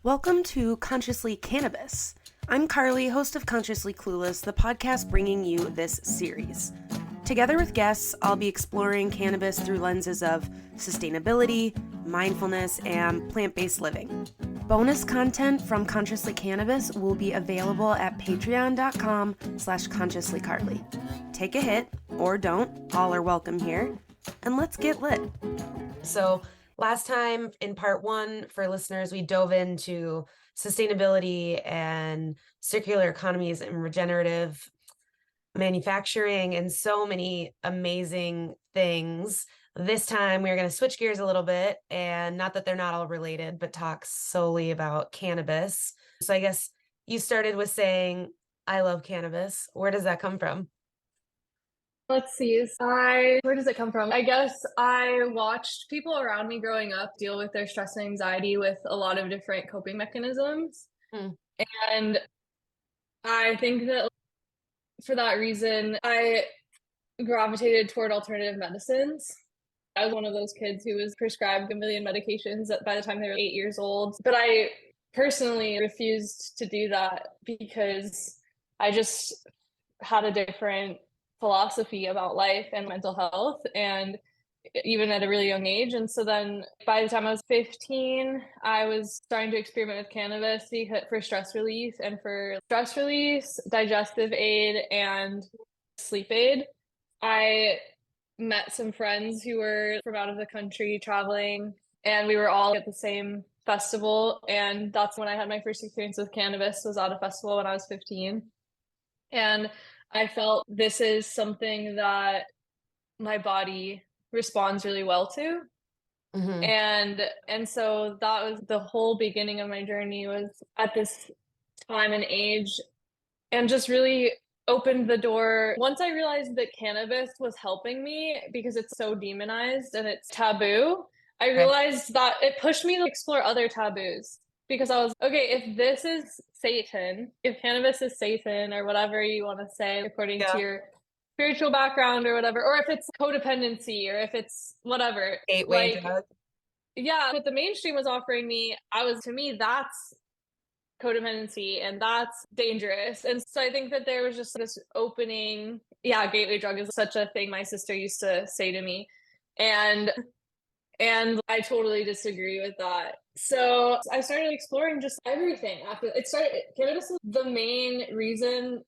Welcome to Consciously Cannabis. I'm Carly, host of Consciously Clueless, the podcast bringing you this series. Together with guests, I'll be exploring cannabis through lenses of sustainability, mindfulness, and plant-based living. Bonus content from Consciously Cannabis will be available at patreon.com/consciouslycarly. Take a hit, or don't, all are welcome here, and let's get lit. So last time in part one, for listeners, we dove into sustainability and circular economies and regenerative manufacturing and so many amazing things. This time we're going to switch gears a little bit, and not that they're not all related, but talk solely about cannabis. So I guess you started with saying, I love cannabis. Where does that come from? Let's see. Where does it come from? I guess I watched people around me growing up deal with their stress and anxiety with a lot of different coping mechanisms. And I think that for that reason, I gravitated toward alternative medicines. I was one of those kids who was prescribed a million medications by the time they were 8 years old. But I personally refused to do that because I just had a different philosophy about life and mental health, and even at a really young age. And so then by the time I was 15, I was starting to experiment with cannabis for stress relief, and for stress release, digestive aid, and sleep aid. I met some friends who were from out of the country traveling, and we were all at the same festival. And that's when I had my first experience with cannabis, was at a festival when I was 15. And I felt this is something that my body responds really well to. And so that was the whole beginning of my journey, was at this time and age, and just really opened the door. Once I realized that cannabis was helping me because it's so demonized and it's taboo, I realized that it pushed me to explore other taboos. Because I was, okay, if this is Satan, if cannabis is Satan, or whatever you want to say, according to your spiritual background or whatever, or if it's codependency, or if it's whatever. Gateway drug. Yeah, what the mainstream was offering me, to me, that's codependency, and that's dangerous. And so I think that there was just this opening. Yeah, gateway drug is such a thing my sister used to say to me. And I totally disagree with that. So I started exploring just everything after it started. Cannabis is the main reason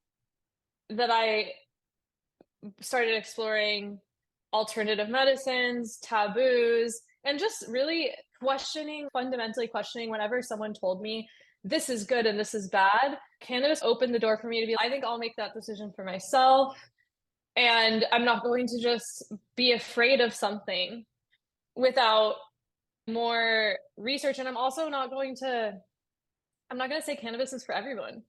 that I started exploring alternative medicines, taboos, and just really fundamentally questioning whenever someone told me this is good and this is bad. Cannabis opened the door for me to be, I think I'll make that decision for myself. And I'm not going to just be afraid of something without more research. And I'm not going to say cannabis is for everyone.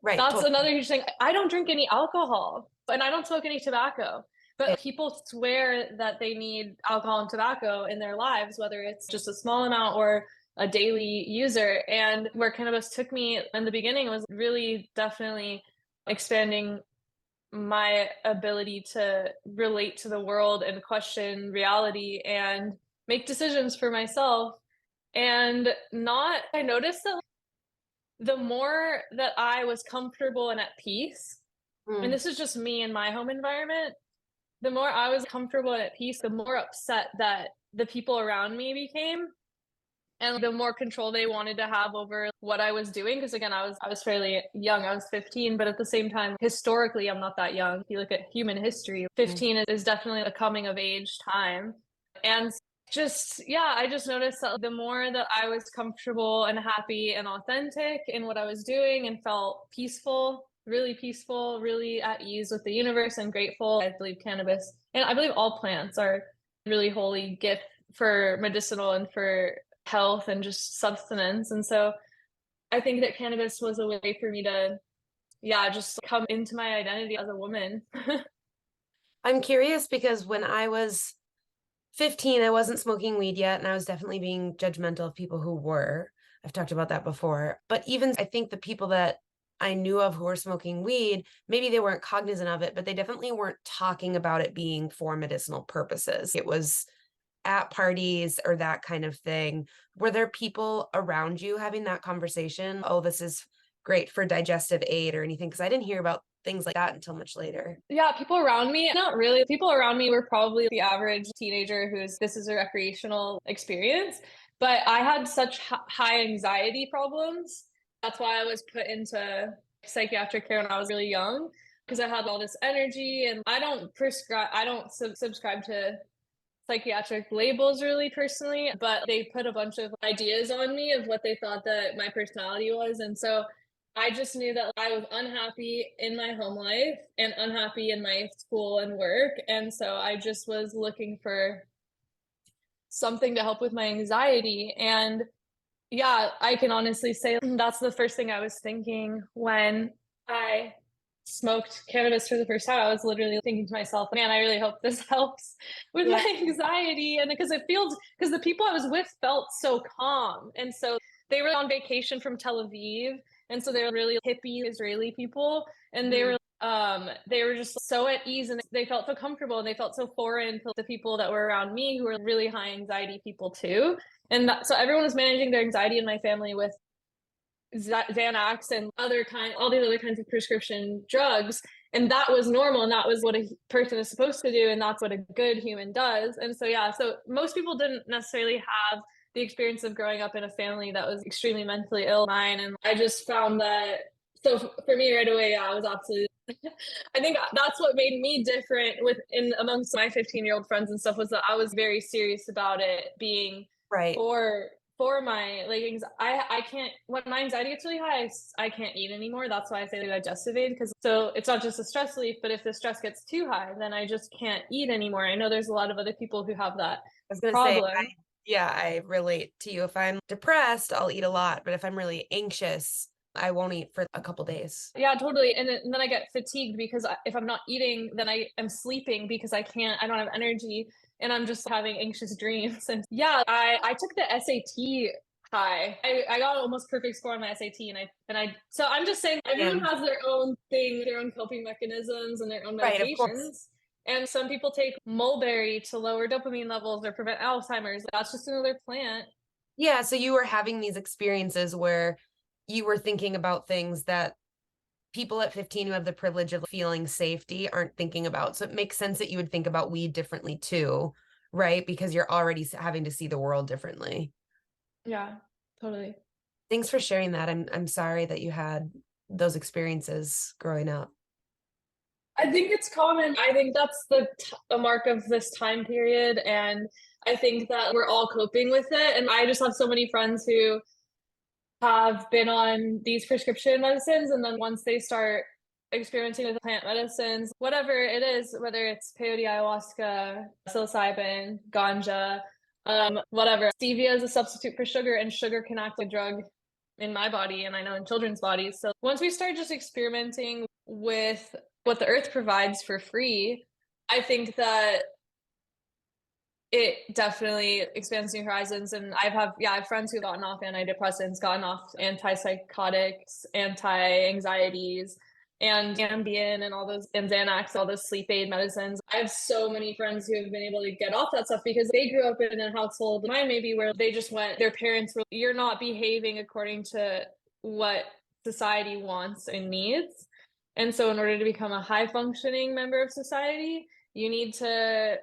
Right. That's another huge thing. I don't drink any alcohol, and I don't smoke any tobacco. But people swear that they need alcohol and tobacco in their lives, whether it's just a small amount or a daily user. And where cannabis took me in the beginning was really definitely expanding my ability to relate to the world and question reality and make decisions for myself. And I noticed that the more that I was comfortable and at peace, and this is just me in my home environment, the more I was comfortable and at peace, the more upset that the people around me became, and the more control they wanted to have over what I was doing. Because again, I was fairly young. I was 15, but at the same time, historically, I'm not that young. If you look at human history, 15 is definitely a coming of age time. And I just noticed that the more that I was comfortable and happy and authentic in what I was doing and felt peaceful, really at ease with the universe and grateful. I believe cannabis, and I believe all plants, are really holy gift for medicinal and for health and just sustenance. And so I think that cannabis was a way for me to, just come into my identity as a woman. I'm curious because when I was 15, I wasn't smoking weed yet, and I was definitely being judgmental of people who were. I've talked about that before. But even I think the people that I knew of who were smoking weed, maybe they weren't cognizant of it, but they definitely weren't talking about it being for medicinal purposes. It was at parties or that kind of thing, were there people around you having that conversation? Oh, this is great for digestive aid or anything? Because I didn't hear about things like that until much later. Yeah, people around me, not really. People around me were probably the average teenager who's this is a recreational experience. But I had such high anxiety problems. That's why I was put into psychiatric care when I was really young because I had all this energy and I don't subscribe to psychiatric labels really personally, but they put a bunch of ideas on me of what they thought that my personality was. And so I just knew that I was unhappy in my home life and unhappy in my school and work. And so I just was looking for something to help with my anxiety. And yeah, I can honestly say that's the first thing I was thinking when I smoked cannabis for the first time. I was literally thinking to myself, man, I really hope this helps with Yeah. my anxiety. And because the people I was with felt so calm. And so they were on vacation from Tel Aviv. And so they were really hippie Israeli people. And they were just so at ease and they felt so comfortable and they felt so foreign to the people that were around me who were really high anxiety people too. And so everyone was managing their anxiety in my family with Xanax and all these other kinds of prescription drugs. And that was normal. And that was what a person is supposed to do. And that's what a good human does. And so, yeah, so most people didn't necessarily have the experience of growing up in a family that was extremely mentally ill. Mine. And I just found that, so for me right away, yeah, I was absolutely, I think that's what made me different amongst my 15-year-old friends and stuff was that I was very serious about it being Right. for my I can't when my anxiety gets really high I can't eat anymore. That's why I say the digestive aid because so it's not just a stress relief, but if the stress gets too high, then I just can't eat anymore. I know there's a lot of other people who have that I was gonna say, problem. yeah, I relate to you. If I'm depressed, I'll eat a lot, but if I'm really anxious, I won't eat for a couple days. Yeah, totally. And then I get fatigued because if I'm not eating, then I am sleeping because I don't have energy and I'm just having anxious dreams. And yeah, I took the SAT high. I got almost perfect score on my SAT so I'm just saying everyone And has their own thing, their own coping mechanisms and their own right, of course. medications. And some people take mulberry to lower dopamine levels or prevent Alzheimer's. That's just another plant. Yeah, so you were having these experiences where you were thinking about things that people at 15 who have the privilege of feeling safety aren't thinking about. So it makes sense that you would think about weed differently too, right? Because you're already having to see the world differently. Yeah, totally. Thanks for sharing that. I'm sorry that you had those experiences growing up. I think it's common. I think that's the mark of this time period. And I think that we're all coping with it. And I just have so many friends who have been on these prescription medicines. And then once they start experimenting with plant medicines, whatever it is, whether it's peyote, ayahuasca, psilocybin, ganja, whatever, stevia is a substitute for sugar, and sugar can act like a drug in my body and I know in children's bodies. So once we start just experimenting with what the earth provides for free, I think that it definitely expands new horizons. And I have friends who've gotten off antidepressants, gotten off antipsychotics, anti-anxieties, and Ambien and all those and Xanax, all those sleep aid medicines. I have so many friends who have been able to get off that stuff because they grew up in a household, mine maybe, where they just their parents were, you're not behaving according to what society wants and needs. And so in order to become a high functioning member of society, you need to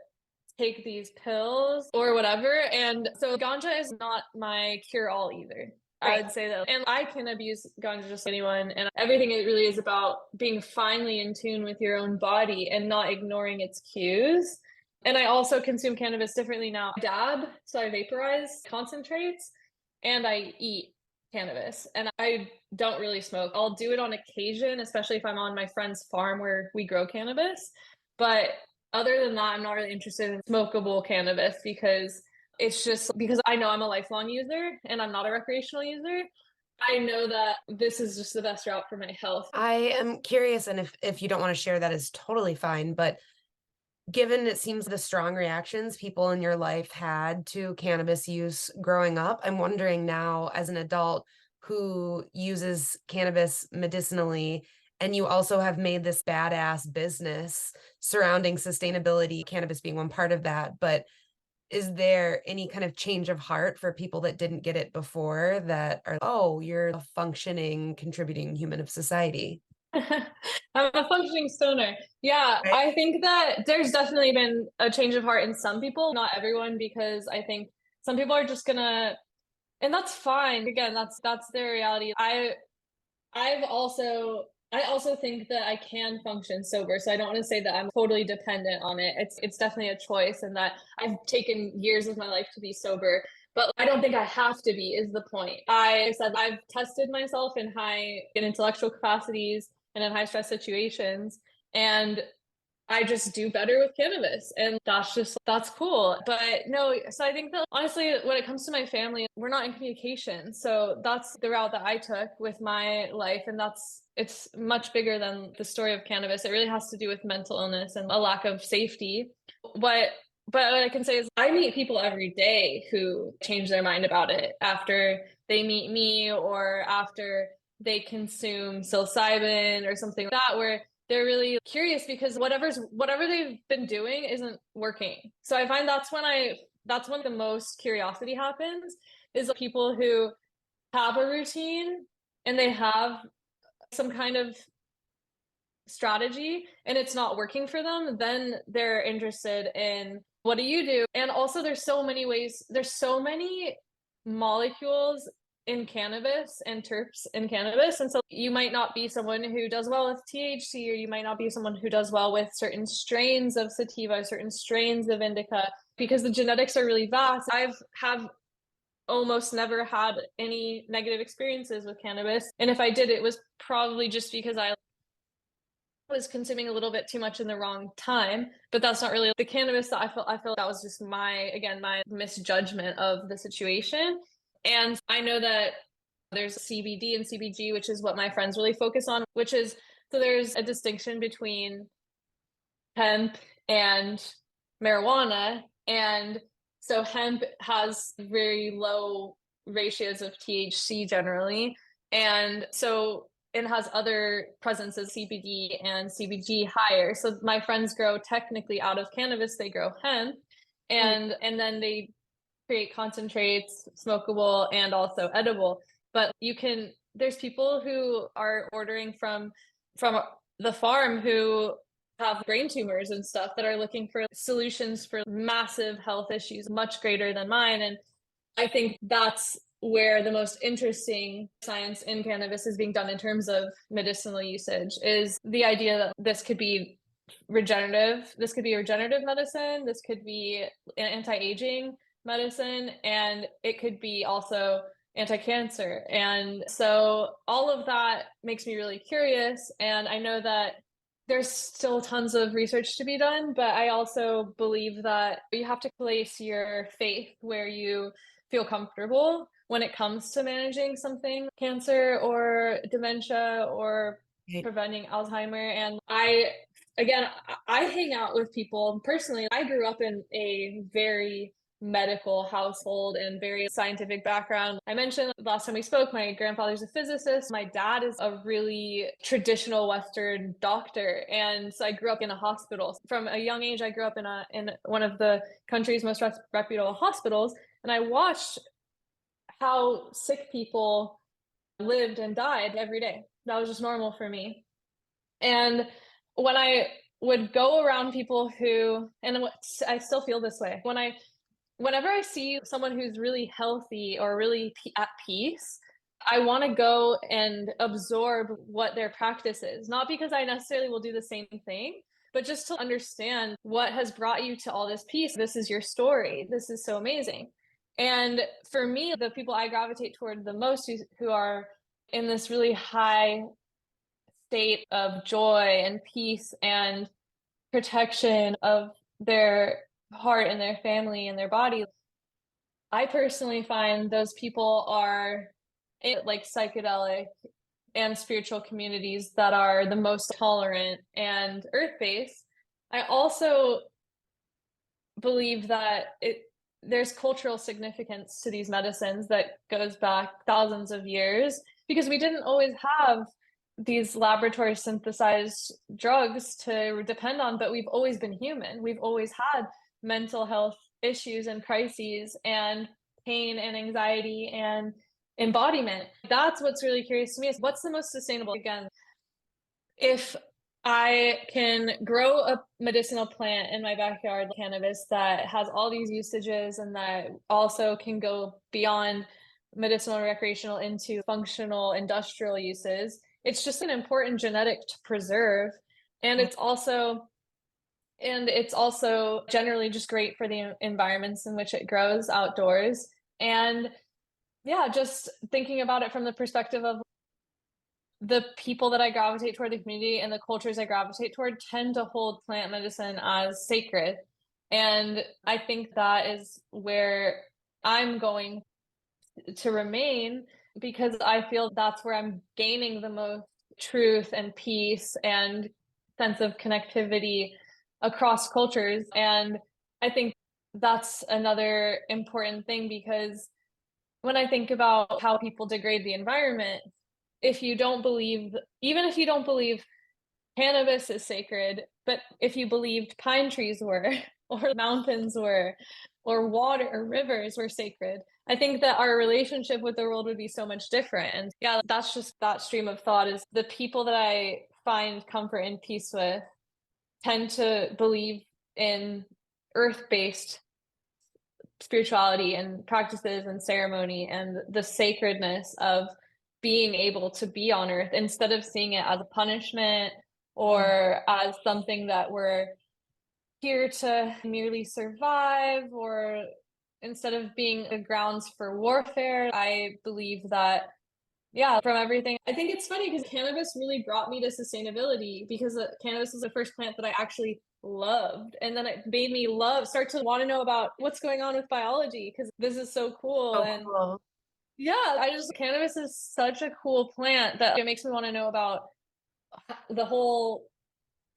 take these pills or whatever. And so ganja is not my cure all either. I Right. would say that. And I can abuse ganja just like anyone. And everything it really is about being finely in tune with your own body and not ignoring its cues. And I also consume cannabis differently now. I dab, so I vaporize concentrates, and I eat cannabis. And I don't really smoke. I'll do it on occasion, especially if I'm on my friend's farm where we grow cannabis. But other than that, I'm not really interested in smokable cannabis because it's just because I know I'm a lifelong user and I'm not a recreational user. I know that this is just the best route for my health. I am curious, and if you don't want to share, that is totally fine. But given it seems the strong reactions people in your life had to cannabis use growing up, I'm wondering now as an adult who uses cannabis medicinally, and you also have made this badass business surrounding sustainability, cannabis being one part of that. But Is there any kind of change of heart for people that didn't get it before that are, oh, you're a functioning, contributing human of society? I'm a functioning stoner. Yeah, Right. I think that there's definitely been a change of heart in some people, not everyone, because I think some people are just gonna, and that's fine. Again, that's their reality. I also think that I can function sober. So I don't want to say that I'm totally dependent on it. It's definitely a choice, and that I've taken years of my life to be sober. But I don't think I have to be, is the point. I said I've tested myself in intellectual capacities and in high stress situations. And I just do better with cannabis. And that's cool. But no, so I think that honestly, when it comes to my family, we're not in communication. So that's the route that I took with my life. And it's much bigger than the story of cannabis. It really has to do with mental illness and a lack of safety. What but what I can say is I meet people every day who change their mind about it after they meet me or after they consume psilocybin or something like that, where they're really curious because whatever they've been doing isn't working. So I find that's when the most curiosity happens, is people who have a routine and they have some kind of strategy and it's not working for them, then they're interested in what do you do? And also there's so many molecules in cannabis and terps in cannabis. And so you might not be someone who does well with THC, or you might not be someone who does well with certain strains of sativa, certain strains of indica, because the genetics are really vast. I've have almost never had any negative experiences with cannabis. And if I did, it was probably just because I was consuming a little bit too much in the wrong time. But that's not really the cannabis that I feel that was just my misjudgment of the situation. And I know that there's CBD and CBG, which is what my friends really focus on, which is, so there's a distinction between hemp and marijuana. And so hemp has very low ratios of THC generally. And so it has other presences, CBD and CBG higher. So my friends grow technically out of cannabis, they grow hemp, Mm. and then they create concentrates, smokable and also edible. But there's people who are ordering from the farm who have brain tumors and stuff that are looking for solutions for massive health issues much greater than mine. And I think that's where the most interesting science in cannabis is being done in terms of medicinal usage, is the idea that this could be regenerative. This could be regenerative medicine. This could be anti-aging medicine, and it could be also anti-cancer. And so all of that makes me really curious. And I know that there's still tons of research to be done, but I also believe that you have to place your faith where you feel comfortable when it comes to managing something, cancer or dementia or Right. preventing Alzheimer. And again, I hang out with people personally. I grew up in a very medical household and very scientific background. I mentioned last time we spoke, my grandfather's a physicist. My dad is a really traditional Western doctor. And so I grew up in a hospital. From a young age, I grew up in one of the country's most reputable hospitals. And I watched how sick people lived and died every day. That was just normal for me. And when I would go around people and I still feel this way, whenever I see someone who's really healthy or really at peace, I want to go and absorb what their practice is, not because I necessarily will do the same thing, but just to understand what has brought you to all this peace. This is your story. This is so amazing. And for me, the people I gravitate toward the most who are in this really high state of joy and peace and protection of their heart and their family and their body. I personally find those people are in like psychedelic and spiritual communities that are the most tolerant and earth-based. I also believe that there's cultural significance to these medicines that goes back thousands of years, because we didn't always have these laboratory synthesized drugs to depend on, but we've always been human. We've always had mental health issues and crises and pain and anxiety and embodiment. That's what's really curious to me, is what's the most sustainable? Again, if I can grow a medicinal plant in my backyard, cannabis, that has all these usages and that also can go beyond medicinal and recreational into functional industrial uses, it's just an important genetic to preserve. And Mm. it's also generally just great for the environments in which it grows outdoors. And yeah, just thinking about it from the perspective of the people that I gravitate toward, the community and the cultures I gravitate toward tend to hold plant medicine as sacred. And I think that is where I'm going to remain, because I feel that's where I'm gaining the most truth and peace and sense of connectivity across cultures. And I think that's another important thing, because when I think about how people degrade the environment, if you don't believe, even if you don't believe cannabis is sacred, but if you believed pine trees were, or mountains were, or water or rivers were sacred, I think that our relationship with the world would be so much different. And yeah, that's just that stream of thought, is the people that I find comfort and peace with tend to believe in earth-based spirituality and practices and ceremony and the sacredness of being able to be on earth, instead of seeing it as a punishment or as something that we're here to merely survive, or instead of being the grounds for warfare. I believe that, yeah, from everything. I think it's funny because cannabis really brought me to sustainability, because cannabis was the first plant that I actually loved. And then it made me start to want to know about what's going on with biology, because this is so cool. So And cool. yeah, cannabis is such a cool plant that it makes me want to know about the whole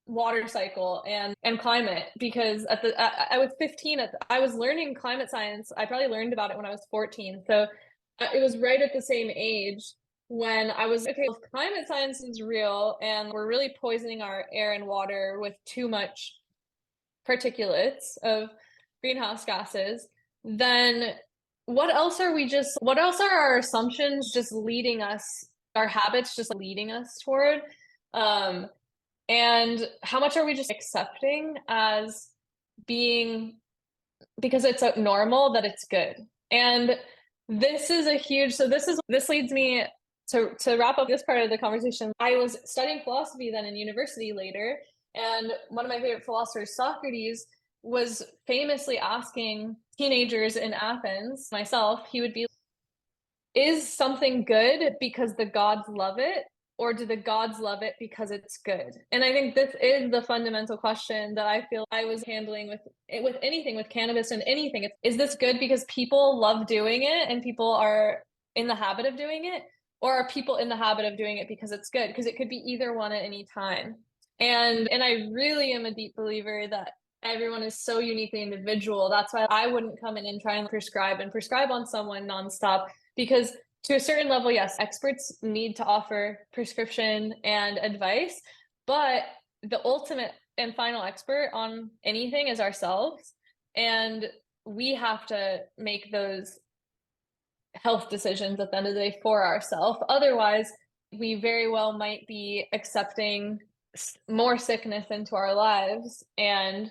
water cycle and climate, because I was 15, I was learning climate science. I probably learned about it when I was 14, so it was right at the same age when I was, okay, if climate science is real and we're really poisoning our air and water with too much particulates of greenhouse gases, then what else are our assumptions just leading us, our habits just leading us toward? um and how much are we just accepting as being, because it's normal, that it's good? And this is a huge, this leads me to wrap up this part of the conversation. I was studying philosophy then in university later, and one of my favorite philosophers, Socrates, was famously asking teenagers in Athens, myself, he would be, is something good because the gods love it, or do the gods love it because it's good? And I think this is the fundamental question that I feel I was handling with anything, with cannabis and anything. Is this good because people love doing it and people are in the habit of doing it, or are people in the habit of doing it because it's good? Because it could be either one at any time. And I really am a deep believer that everyone is so uniquely individual. That's why I wouldn't come in and try and prescribe on someone nonstop, because to a certain level, yes, experts need to offer prescription and advice, but the ultimate and final expert on anything is ourselves. And we have to make those health decisions at the end of the day for ourselves. Otherwise, we very well might be accepting more sickness into our lives and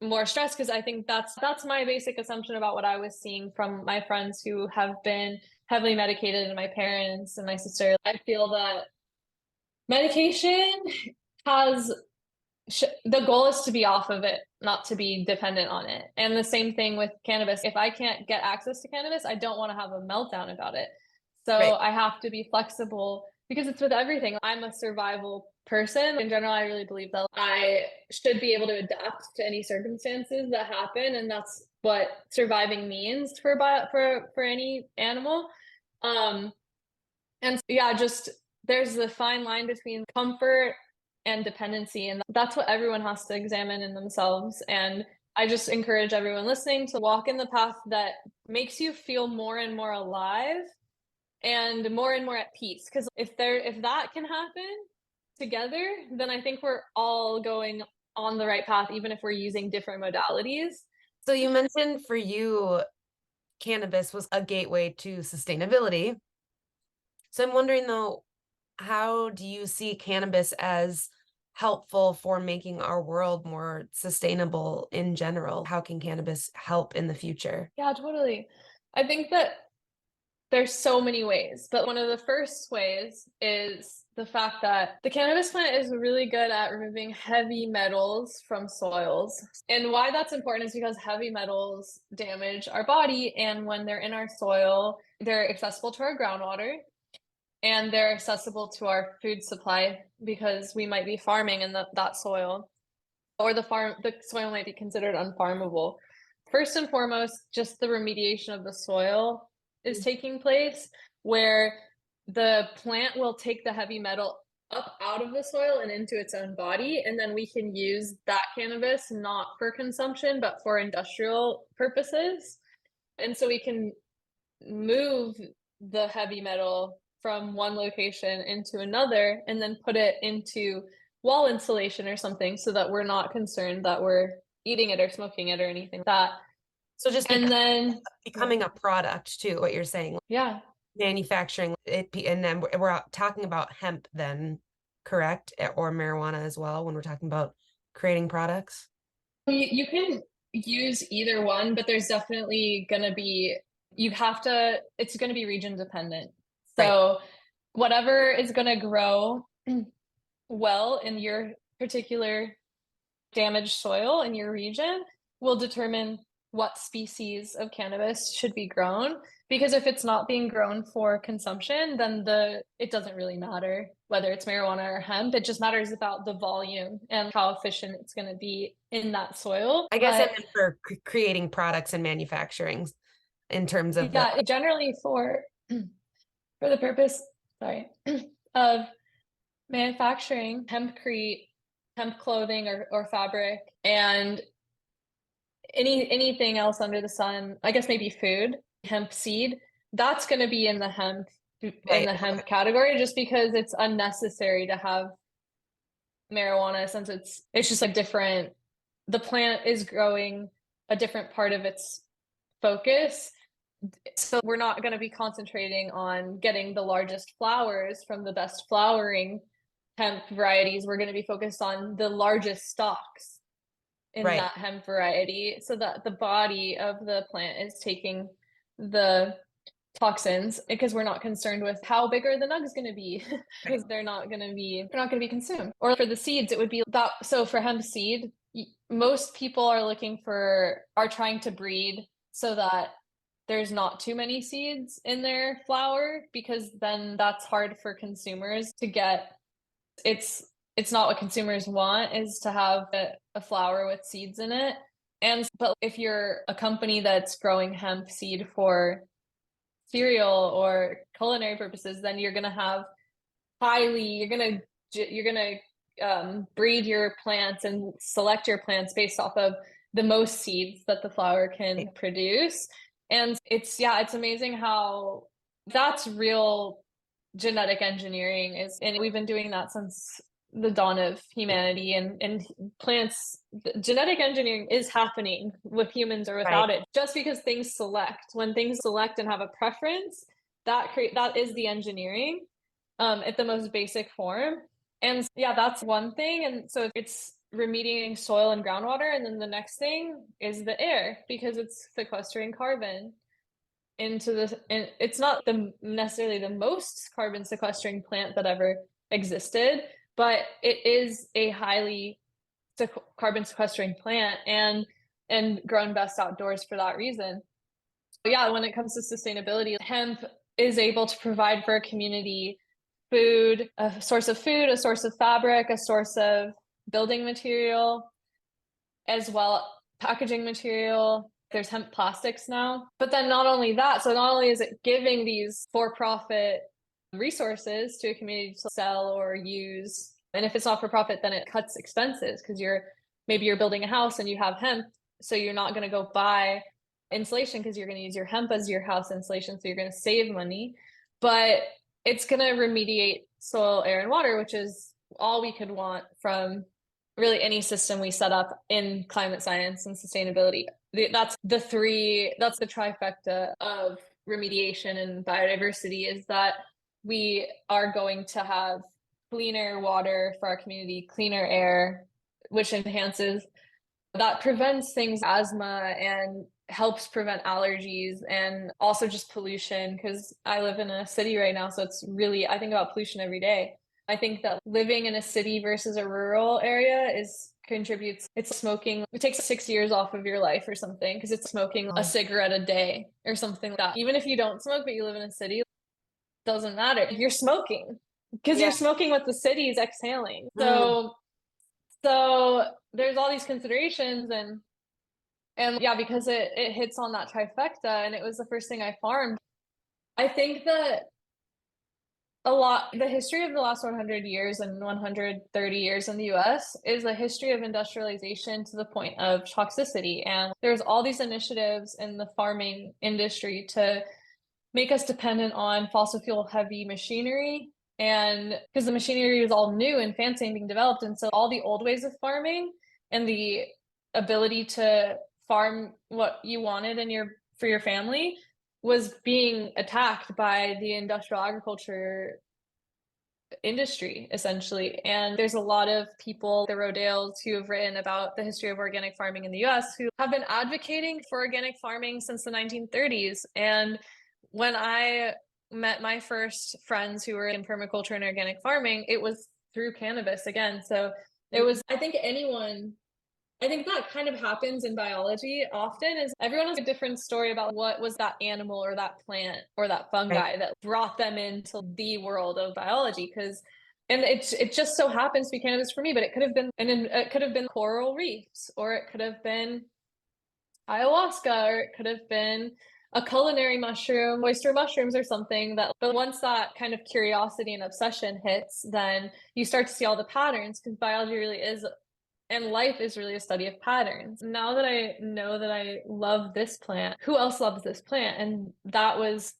more stress, because I think that's my basic assumption about what I was seeing from my friends who have been heavily medicated, and my parents and my sister. I feel that medication has the goal is to be off of it, not to be dependent on it. And the same thing with cannabis. If I can't get access to cannabis, I don't want to have a meltdown about it. So Right. I have to be flexible, because it's with everything. I'm a survival person. In general, I really believe that I should be able to adapt to any circumstances that happen. And that's what surviving means for any animal. And yeah, just there's the fine line between comfort and dependency. And that's what everyone has to examine in themselves. And I just encourage everyone listening to walk in the path that makes you feel more and more alive and more at peace. Because if that can happen together, then I think we're all going on the right path, even if we're using different modalities. So you mentioned for you, cannabis was a gateway to sustainability. So I'm wondering though, how do you see cannabis as helpful for making our world more sustainable in general? How can cannabis help in the future? Yeah, totally. I think that there's so many ways, but one of the first ways is the fact that the cannabis plant is really good at removing heavy metals from soils. And why that's important is because heavy metals damage our body, and when they're in our soil, they're accessible to our groundwater and they're accessible to our food supply because we might be farming in that soil, or the soil might be considered unfarmable. First and foremost, just the remediation of the soil is taking place, where the plant will take the heavy metal up out of the soil and into its own body, and then we can use that cannabis not for consumption but for industrial purposes. And so we can move the heavy metal from one location into another and then put it into wall insulation or something, so that we're not concerned that we're eating it or smoking it or anything like that. So just And then becoming a product too, what you're saying, yeah, manufacturing it, and then we're talking about hemp then, correct? Or marijuana as well when we're talking about creating products. you can use either one, but there's definitely going to be, it's going to be region dependent. Right. So whatever is going to grow well in your particular damaged soil in your region will determine what species of cannabis should be grown. Because if it's not being grown for consumption, then it doesn't really matter whether it's marijuana or hemp. It just matters about the volume and how efficient it's going to be in that soil. I guess I But meant for creating products and manufacturing in terms of the yeah, generally for the purpose, sorry, of manufacturing hemp clothing or fabric, and anything else under the sun, I guess maybe food, hemp seed, that's going to be in the right. category, just because it's unnecessary to have marijuana, since it's just like different, the plant is growing a different part of its focus. So we're not going to be concentrating on getting the largest flowers from the best flowering hemp varieties. We're going to be focused on the largest stalks in Right. that hemp variety, so that the body of the plant is taking the toxins, because we're not concerned with how big are the nugs going to be because they're not going to be consumed. Or for the seeds, it would be that. So for hemp seed, most people are trying to breed so that there's not too many seeds in their flower, because then that's hard for consumers to get. It's not what consumers want, is to have a flower with seeds in it. But if you're a company that's growing hemp seed for cereal or culinary purposes, then you're gonna breed your plants and select your plants based off of the most seeds that the flower can produce. And it's amazing how that's real genetic engineering is, and we've been doing that since the dawn of humanity, and plants, genetic engineering is happening with humans or Right. without it. Just because when things select and have a preference, that is the engineering at the most basic form. And yeah, that's one thing. And so it's remediating soil and groundwater, and then the next thing is the air, because it's sequestering carbon into the, and it's not necessarily the most carbon sequestering plant that ever existed, but it is a highly carbon sequestering plant, and grown best outdoors for that reason. So yeah, when it comes to sustainability, hemp is able to provide for a community a source of food, a source of fabric, a source of building material, as well packaging material. There's hemp plastics now. But then not only that, so not only is it giving these for-profit resources to a community to sell or use, and if it's not for profit, then it cuts expenses, because maybe you're building a house and you have hemp, so you're not going to go buy insulation because you're going to use your hemp as your house insulation, so you're going to save money. But it's going to remediate soil, air, and water, which is all we could want from really any system we set up in climate science and sustainability. That's the three, that's the trifecta of remediation and biodiversity, is that we are going to have cleaner water for our community, cleaner air, which enhances, that prevents things, asthma, and helps prevent allergies, and also just pollution. Because I live in a city right now, so it's really, I think about pollution every day. I think that living in a city versus a rural area is contributes, it's smoking, it takes 6 years off of your life or something, because it's smoking a Oh, cigarette a day or something like that. Even if you don't smoke but you live in a city, it doesn't matter, you're smoking because yeah. you're smoking what the city is exhaling. Mm, So there's all these considerations, and yeah, because it hits on that trifecta, and it was the first thing I farmed. I think that the history of the last 100 years and 130 years in the US is a history of industrialization to the point of toxicity. And there's all these initiatives in the farming industry to make us dependent on fossil fuel heavy machinery. And because the machinery is all new and fancy and being developed. And so all the old ways of farming and the ability to farm what you wanted in for your family was being attacked by the industrial agriculture industry, essentially. And there's a lot of people, the Rodales, who have written about the history of organic farming in the US, who have been advocating for organic farming since the 1930s. And when I met my first friends who were in permaculture and organic farming, it was through cannabis again. So it was, I think that kind of happens in biology often, is everyone has a different story about what was that animal or that plant or that right. fungi that brought them into the world of biology. Because and it just so happens to be cannabis for me, but it could have been, and it could have been coral reefs, or it could have been ayahuasca, or it could have been a culinary mushroom, oyster mushrooms or something. That, but once that kind of curiosity and obsession hits, then you start to see all the patterns, because biology really is, and life is really a study of patterns. Now that I know that I love this plant, who else loves this plant? And that was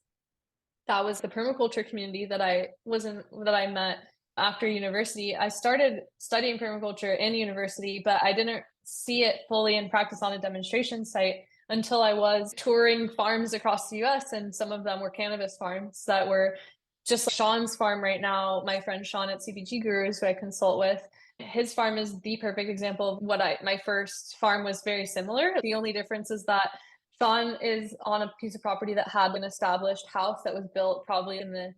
the permaculture community that I met after university. I started studying permaculture in university, but I didn't see it fully in practice on a demonstration site until I was touring farms across the US, and some of them were cannabis farms that were just like Sean's farm right now. My friend Sean at CBG Gurus, who I consult with, his farm is the perfect example of what my first farm was very similar. The only difference is that Sean is on a piece of property that had an established house that was built probably in the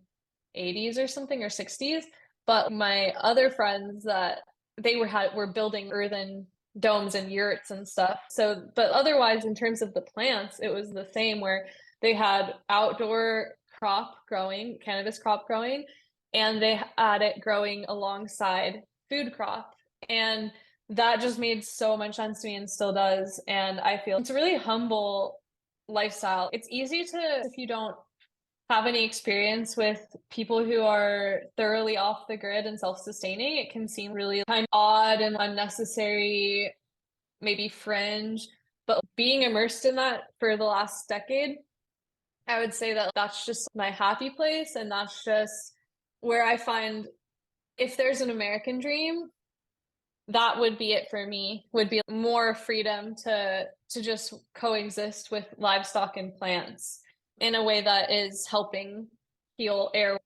80s or something, or 60s. But my other friends, that they were building earthen domes and yurts and stuff. So, but otherwise, in terms of the plants, it was the same, where they had outdoor crop growing, cannabis crop growing, and they had it growing alongside food crop. And that just made so much sense to me, and still does. And I feel it's a really humble lifestyle. It's easy to, if you don't have any experience with people who are thoroughly off the grid and self-sustaining, it can seem really kind of odd and unnecessary, maybe fringe. But being immersed in that for the last decade, I would say that that's just my happy place. And that's just where I find, if there's an American dream, that would be it for me, would be more freedom to just coexist with livestock and plants in a way that is helping heal air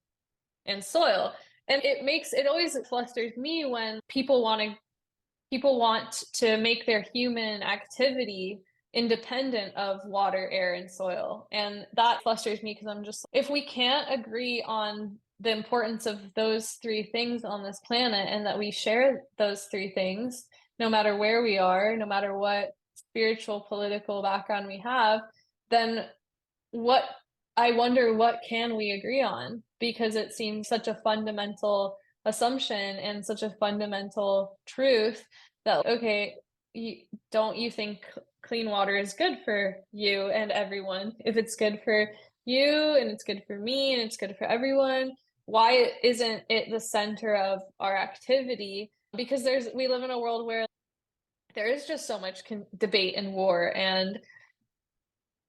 and soil. And it always flusters me when people want to make their human activity independent of water, air, and soil. And that flusters me, because I'm just, if we can't agree on the importance of those three things on this planet, and that we share those three things, no matter where we are, no matter what spiritual, political background we have, then what I wonder, what can we agree on? Because it seems such a fundamental assumption and such a fundamental truth that, okay, don't you think clean water is good for you and everyone? If it's good for you, and it's good for me, and it's good for everyone, why isn't it the center of our activity? Because we live in a world where there is just so much debate and war and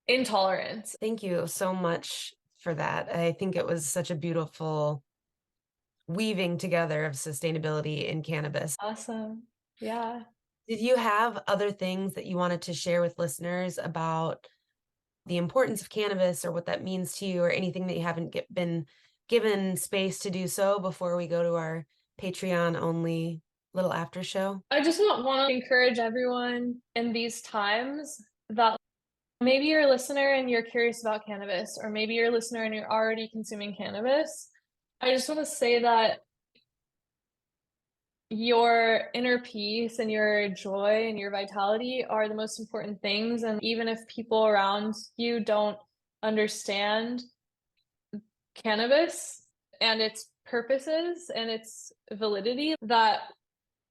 intolerance. Thank you so much for that. I think it was such a beautiful weaving together of sustainability in cannabis. Awesome. Yeah. Did you have other things that you wanted to share with listeners about the importance of cannabis or what that means to you, or anything that you haven't been given space to do so before we go to our Patreon only little after show? I just want to encourage everyone in these times that maybe you're a listener and you're curious about cannabis, or maybe you're a listener and you're already consuming cannabis. I just want to say that your inner peace and your joy and your vitality are the most important things. And even if people around you don't understand cannabis and its purposes and its validity, that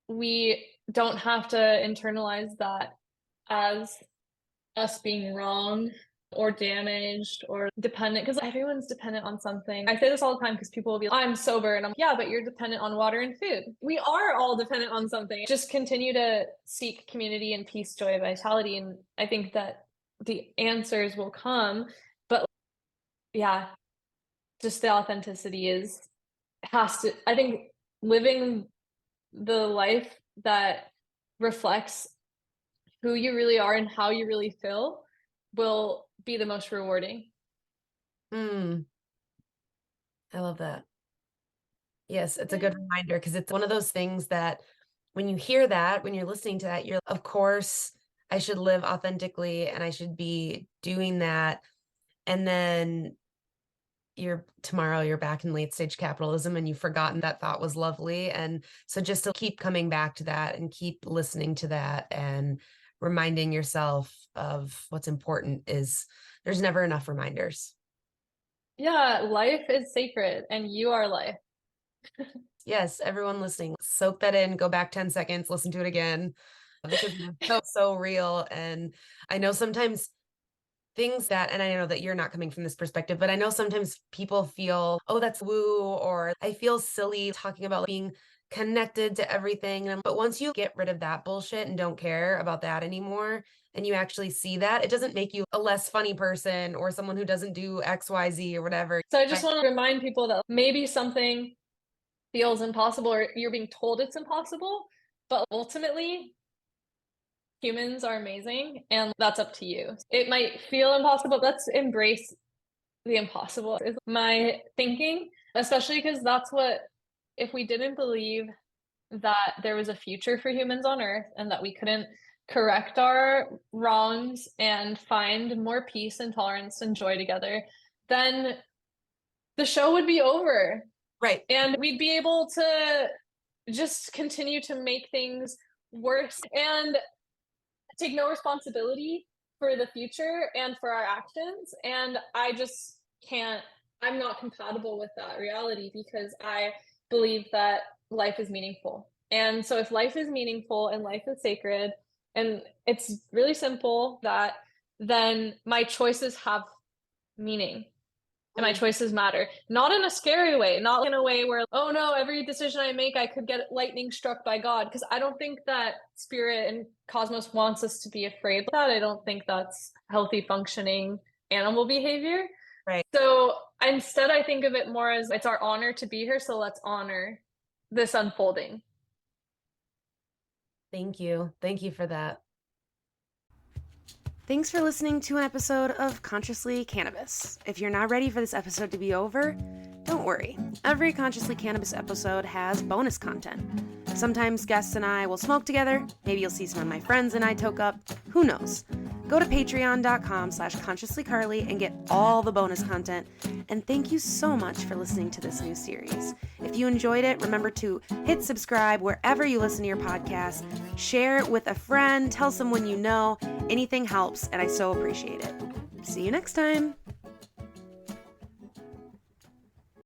we don't have to internalize that as us being wrong or damaged or dependent, because everyone's dependent on something. I say this all the time because people will be like, I'm sober, and I'm, yeah, but you're dependent on water and food. We are all dependent on something. Just continue to seek community and peace, joy, vitality, and I think that the answers will come. But yeah, just the authenticity has to, I think, living the life that reflects who you really are and how you really feel will be the most rewarding. I love that. Yes, it's a good reminder, because it's one of those things that when you hear that, when you're listening to that, you're, of course, I should live authentically and I should be doing that. And then tomorrow you're back in late stage capitalism and you've forgotten that thought was lovely. And so just to keep coming back to that and keep listening to that and reminding yourself of what's important, is there's never enough reminders. Yeah, life is sacred and you are life. Yes, everyone listening, soak that in, go back 10 seconds, listen to it again, because it's so real. And I know sometimes things that, and I know that you're not coming from this perspective, but I know sometimes people feel, oh, that's woo, or I feel silly talking about being connected to everything. But once you get rid of that bullshit and don't care about that anymore, and you actually see that, it doesn't make you a less funny person or someone who doesn't do XYZ or whatever. So I just want to remind people that maybe something feels impossible or you're being told it's impossible, but ultimately humans are amazing and that's up to you. It might feel impossible. Let's embrace the impossible is my thinking, especially because that's what, if we didn't believe that there was a future for humans on Earth and that we couldn't correct our wrongs and find more peace and tolerance and joy together, then the show would be over. Right. And we'd be able to just continue to make things worse and take no responsibility for the future and for our actions. And I just can't, I'm not compatible with that reality because I believe that life is meaningful. And so if life is meaningful and life is sacred, and it's really simple, that then my choices have meaning and my choices matter. Not in a scary way, not in a way where, oh no, every decision I make, I could get lightning struck by God. Because I don't think that spirit and cosmos wants us to be afraid of that. I don't think that's healthy functioning animal behavior. Right. So instead, I think of it more as it's our honor to be here. So let's honor this unfolding. Thank you. Thank you for that. Thanks for listening to an episode of Consciously Cannabis. If you're not ready for this episode to be over, don't worry. Every Consciously Cannabis episode has bonus content. Sometimes guests and I will smoke together. Maybe you'll see some of my friends and I toke up. Who knows? Go to patreon.com/consciouslycarly and get all the bonus content. And thank you so much for listening to this new series. If you enjoyed it, remember to hit subscribe wherever you listen to your podcast. Share it with a friend. Tell someone you know. Anything helps, and I so appreciate it. See you next time.